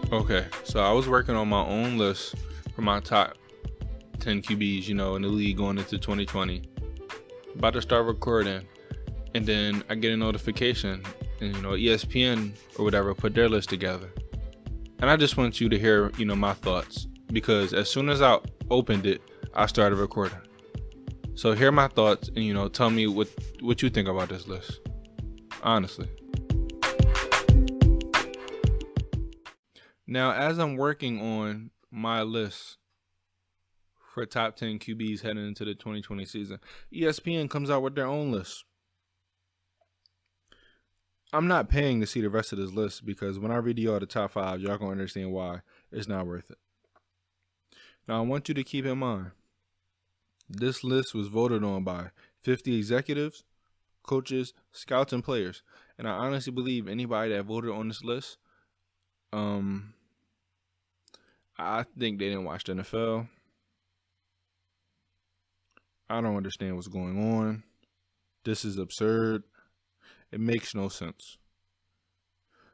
Okay, so I was working on my own list for my top 10 QBs, in the league going into 2020. About to start recording, and then I get a notification, and ESPN or whatever put their list together. And I just want you to hear, my thoughts, because as soon as I opened it, I started recording. So hear my thoughts, and tell me what you think about this list, honestly. Now, as I'm working on my list for top 10 QBs heading into the 2020 season, ESPN comes out with their own list. I'm not paying to see the rest of this list because when I read you all the top 5, y'all gonna understand why it's not worth it. Now, I want you to keep in mind, this list was voted on by 50 executives, coaches, scouts, and players. And I honestly believe anybody that voted on this list, I think they didn't watch the NFL. I don't understand what's going on. This is absurd. It makes no sense.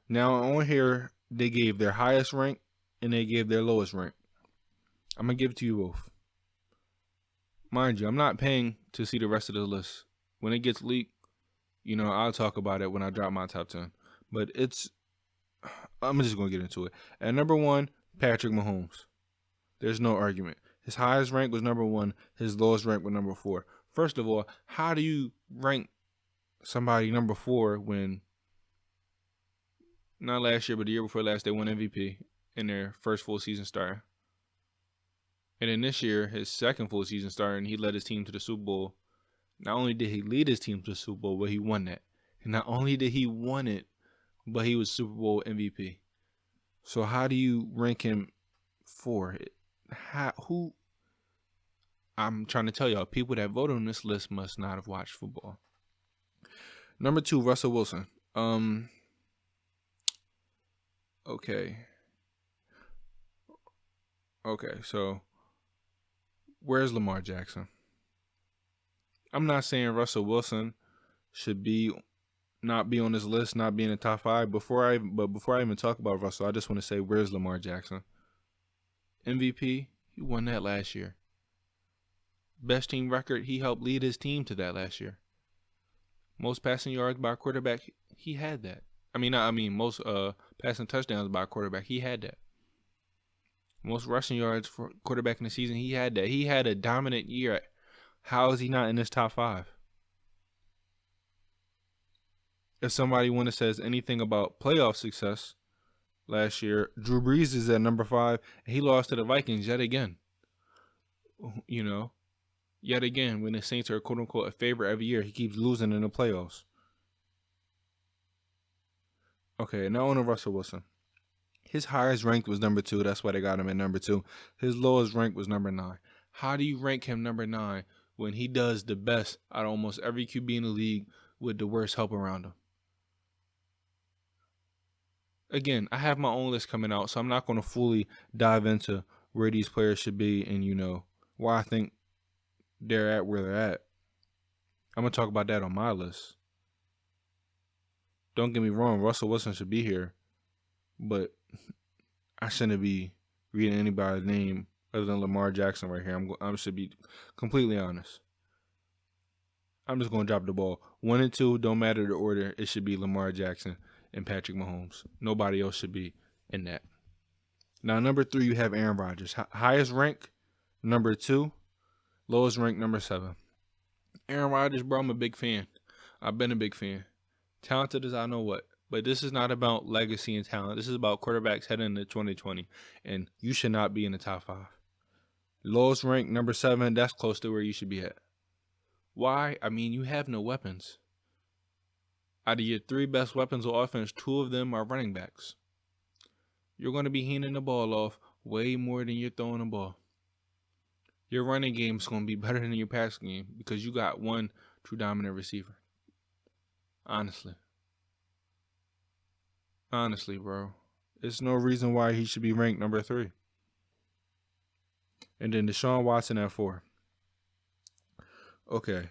Now, on here, they gave their highest rank and they gave their lowest rank. I'm going to give it to you both. Mind you, I'm not paying to see the rest of the list. When it gets leaked, I'll talk about it when I drop my top 10. But I'm just going to get into it. At number 1, Patrick Mahomes. There's no argument. His highest rank was number 1. His lowest rank was number 4. First of all, how do you rank somebody number 4 when not last year, but the year before last, they won MVP in their first full season starting? And then this year, his second full season starting, he led his team to the Super Bowl. Not only did he lead his team to the Super Bowl, but he won that. And not only did he win it, but he was Super Bowl MVP. So how do you rank him 4? I'm trying to tell y'all, people that voted on this list must not have watched football. Number 2, Russell Wilson. Okay, so where's Lamar Jackson? I'm not saying Russell Wilson should not be on this list, not be in the top 5. Before I even talk about Russell, I just want to say, where's Lamar Jackson? MVP, he won that last year. Best team record, he helped lead his team to that last year. Most passing yards by a quarterback, he had that. Most passing touchdowns by a quarterback, he had that. Most rushing yards for quarterback in the season, he had that. He had a dominant year. How is he not in this top 5? If somebody says anything about playoff success last year, Drew Brees is at number 5, and he lost to the Vikings yet again. Yet again, when the Saints are quote unquote a favorite every year, he keeps losing in the playoffs. Okay, now on to Russell Wilson. His highest rank was number 2. That's why they got him at number 2. His lowest rank was number 9. How do you rank him number 9 when he does the best out of almost every QB in the league with the worst help around him? Again, I have my own list coming out, so I'm not going to fully dive into where these players should be and, why I think they're at where they're at. I'm going to talk about that on my list. Don't get me wrong, Russell Wilson should be here, but I shouldn't be reading anybody's name other than Lamar Jackson right here. I should be completely honest. I'm just going to drop the ball. 1 and 2, don't matter the order. It should be Lamar Jackson and Patrick Mahomes. Nobody else should be in that. Now, number 3, you have Aaron Rodgers. Highest rank, number 2. Lowest rank, number 7. Aaron Rodgers, bro, I'm a big fan. I've been a big fan. Talented as I know what. But this is not about legacy and talent. This is about quarterbacks heading into 2020. And you should not be in the top 5. Lowest rank, number 7. That's close to where you should be at. Why? You have no weapons. Out of your 3 best weapons of offense, 2 of them are running backs. You're going to be handing the ball off way more than you're throwing the ball. Your running game is going to be better than your passing game because you got 1 true dominant receiver. Honestly, bro. There's no reason why he should be ranked number 3. And then Deshaun Watson at 4. Okay.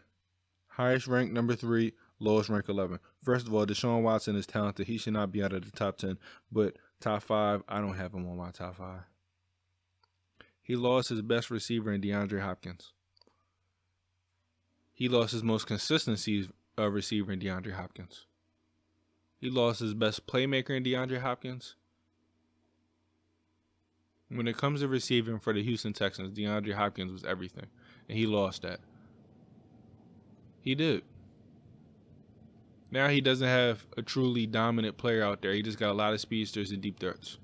Highest rank, number 3. Lowest rank, 11. First of all, Deshaun Watson is talented. He should not be out of the top 10. But Top 5, I don't have him on my top 5. He lost his best receiver in DeAndre Hopkins. He lost his most consistent receiver in DeAndre Hopkins. He lost his best playmaker in DeAndre Hopkins. When it comes to receiving for the Houston Texans, DeAndre Hopkins was everything, and he lost that. He did. Now he doesn't have a truly dominant player out there. He just got a lot of speedsters and deep threats.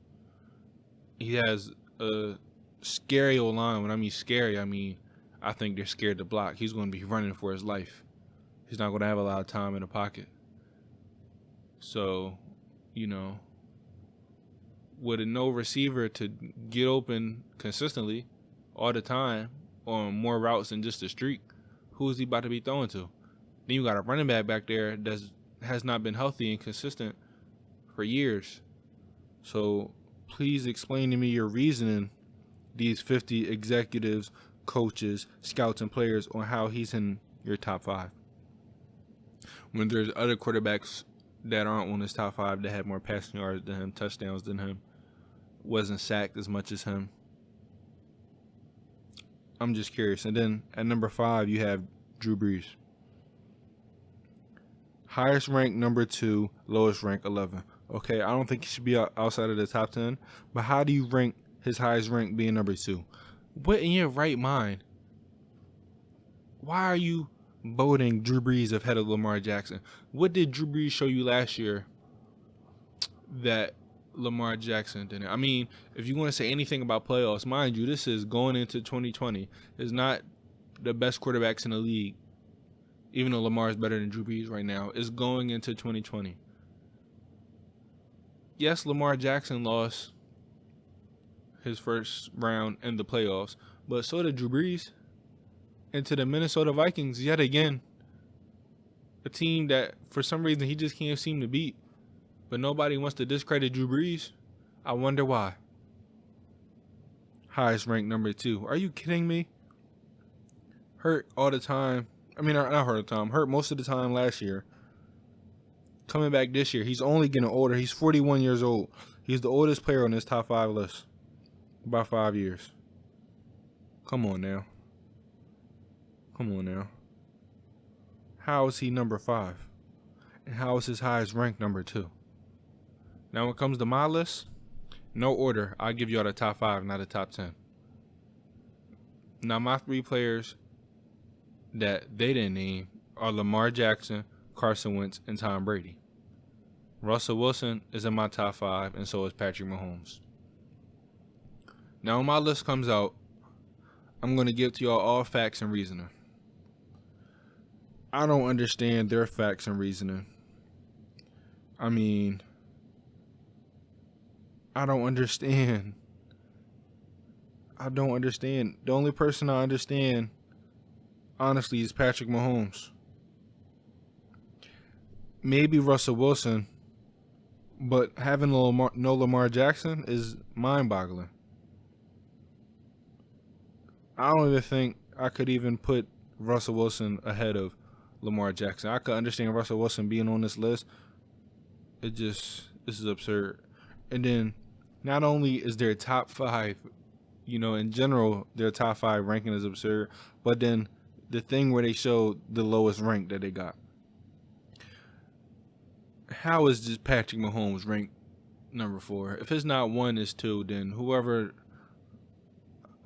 He has a scary old line. When I mean scary, I mean I think they're scared to block. He's going to be running for his life. He's not going to have a lot of time in the pocket. So, with a no receiver to get open consistently all the time on more routes than just a streak, who is he about to be throwing to? Then you got a running back there that has not been healthy and consistent for years. So please explain to me your reasoning, these 50 executives, coaches, scouts, and players, on how he's in your top 5. When there's other quarterbacks that aren't on his top 5 that have more passing yards than him, touchdowns than him, wasn't sacked as much as him. I'm just curious. And then at number 5, you have Drew Brees. Highest rank number 2, lowest rank 11. Okay, I don't think he should be outside of the top 10. But how do you rank his highest rank being number 2? What in your right mind? Why are you voting Drew Brees ahead of Lamar Jackson? What did Drew Brees show you last year that Lamar Jackson didn't? I mean, if you want to say anything about playoffs, mind you, this is going into 2020. It's not the best quarterbacks in the league, even though Lamar is better than Drew Brees right now. It's going into 2020. Yes, Lamar Jackson lost his first round in the playoffs, but so did Drew Brees. And to the Minnesota Vikings, yet again, a team that for some reason he just can't seem to beat. But nobody wants to discredit Drew Brees. I wonder why. Highest ranked number 2. Are you kidding me? Hurt all the time. I mean, not hurt all the time. Hurt most of the time last year. Coming back this year. He's only getting older. He's 41 years old. He's the oldest player on this top 5 list. By 5 years. Come on now. How is he number 5? And how is his highest rank number 2? Now when it comes to my list, no order. I'll give y'all the top 5, not the top 10. Now my 3 players that they didn't name are Lamar Jackson, Carson Wentz, and Tom Brady. Russell Wilson is in my top 5, and so is Patrick Mahomes. Now when my list comes out, I'm going to give to y'all all facts and reasoning. I don't understand their facts and reasoning. I mean, I don't understand. The only person I understand, honestly, is Patrick Mahomes. Maybe Russell Wilson, but having no Lamar Jackson is mind-boggling. I don't even think I could even put Russell Wilson ahead of Lamar Jackson. I could understand Russell Wilson being on this list. This is absurd. And then not only is their top 5, in general, their top 5 ranking is absurd, but then the thing where they showed the lowest rank that they got. How is just Patrick Mahomes ranked number 4? If it's not 1, it's 2, then whoever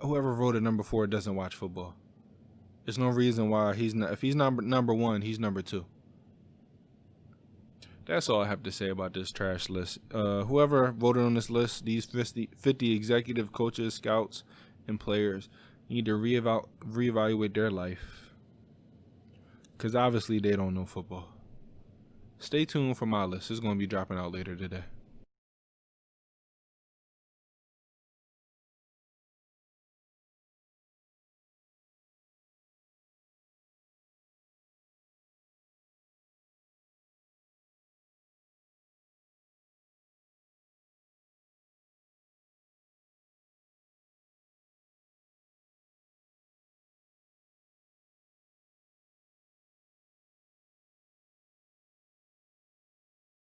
voted number 4 doesn't watch football. There's no reason why he's not. If he's not number 1, he's number 2. That's all I have to say about this trash list. Whoever voted on this list, these 50 executive coaches, scouts, and players, need to reevaluate their life. Because obviously they don't know football. Stay tuned for my list. It's going to be dropping out later today.